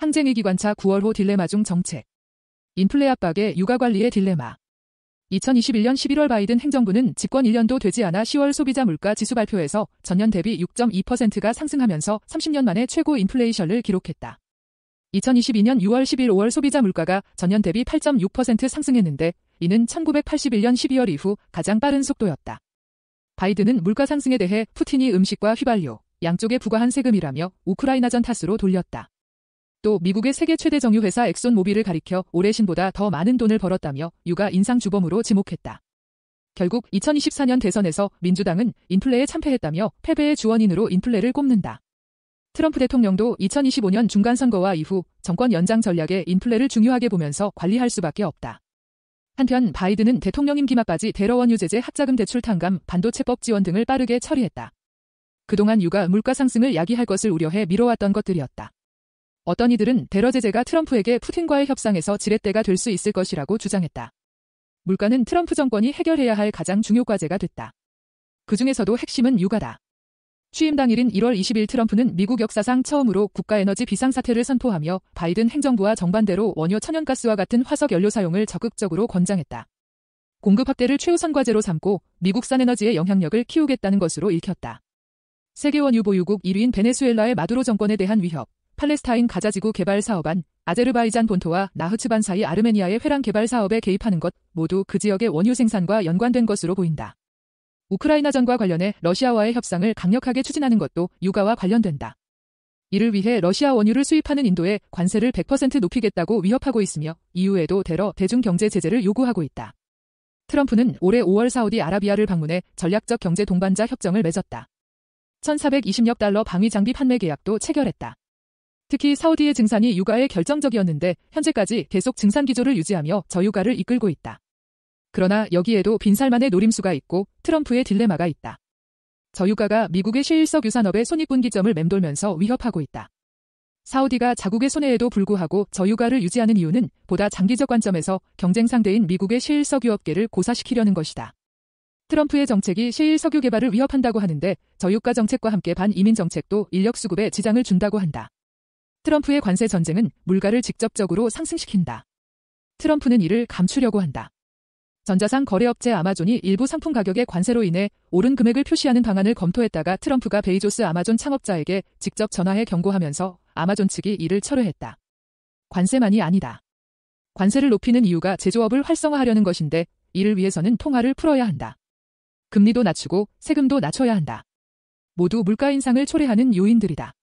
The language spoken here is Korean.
항쟁위 기관차 9월호 딜레마 중 정책. 인플레 압박에 육아관리의 딜레마. 2021년 11월 바이든 행정부는 집권 1년도 되지 않아 10월 소비자 물가 지수 발표에서 전년 대비 6.2%가 상승하면서 30년 만에 최고 인플레이션을 기록했다. 2022년 6월 11월 소비자 물가가 전년 대비 8.6% 상승했는데 이는 1981년 12월 이후 가장 빠른 속도였다. 바이든은 물가 상승에 대해 푸틴이 음식과 휘발유, 양쪽에 부과한 세금이라며 우크라이나전 탓으로 돌렸다. 또 미국의 세계 최대 정유회사 엑손모빌을 가리켜 올해 신보다 더 많은 돈을 벌었다며 육아 인상 주범으로 지목했다. 결국 2024년 대선에서 민주당은 인플레에 참패했다며 패배의 주원인으로 인플레를 꼽는다. 트럼프 대통령도 2025년 중간선거와 이후 정권 연장 전략에 인플레를 중요하게 보면서 관리할 수밖에 없다. 한편 바이든은 대통령 임기 막바지 대러원유 제재 학자금 대출 탕감, 반도체법 지원 등을 빠르게 처리했다. 그동안 육아 물가 상승을 야기할 것을 우려해 미뤄왔던 것들이었다. 어떤 이들은 대러 제재가 트럼프에게 푸틴과의 협상에서 지렛대가 될 수 있을 것이라고 주장했다. 물가는 트럼프 정권이 해결해야 할 가장 중요 과제가 됐다. 그 중에서도 핵심은 육아다. 취임 당일인 1월 20일 트럼프는 미국 역사상 처음으로 국가에너지 비상사태를 선포하며 바이든 행정부와 정반대로 원유 천연가스와 같은 화석 연료 사용을 적극적으로 권장했다. 공급 확대를 최우선 과제로 삼고 미국산 에너지의 영향력을 키우겠다는 것으로 읽혔다. 세계 원유 보유국 1위인 베네수엘라의 마두로 정권에 대한 위협, 팔레스타인 가자지구 개발 사업안, 아제르바이잔 본토와 나흐츠반 사이 아르메니아의 회랑 개발 사업에 개입하는 것 모두 그 지역의 원유 생산과 연관된 것으로 보인다. 우크라이나전과 관련해 러시아와의 협상을 강력하게 추진하는 것도 육아와 관련된다. 이를 위해 러시아 원유를 수입하는 인도에 관세를 100% 높이겠다고 위협하고 있으며 EU에도 대러 대중경제 제재를 요구하고 있다. 트럼프는 올해 5월 사우디아라비아를 방문해 전략적 경제 동반자 협정을 맺었다. 1,420억 달러 방위 장비 판매 계약도 체결했다. 특히 사우디의 증산이 육아에 결정적이었는데 현재까지 계속 증산 기조를 유지하며 저육아를 이끌고 있다. 그러나 여기에도 빈살만의 노림수가 있고 트럼프의 딜레마가 있다. 저유가가 미국의 셰일석 유산업의 손익분기점을 맴돌면서 위협하고 있다. 사우디가 자국의 손해에도 불구하고 저유가를 유지하는 이유는 보다 장기적 관점에서 경쟁 상대인 미국의 셰일석유업계를 고사시키려는 것이다. 트럼프의 정책이 셰일석유 개발을 위협한다고 하는데 저유가 정책과 함께 반이민 정책도 인력 수급에 지장을 준다고 한다. 트럼프의 관세 전쟁은 물가를 직접적으로 상승시킨다. 트럼프는 이를 감추려고 한다. 전자상 거래업체 아마존이 일부 상품 가격의 관세로 인해 오른 금액을 표시하는 방안을 검토했다가 트럼프가 베이조스 아마존 창업자에게 직접 전화해 경고하면서 아마존 측이 이를 철회했다. 관세만이 아니다. 관세를 높이는 이유가 제조업을 활성화하려는 것인데 이를 위해서는 통화를 풀어야 한다. 금리도 낮추고 세금도 낮춰야 한다. 모두 물가 인상을 초래하는 요인들이다.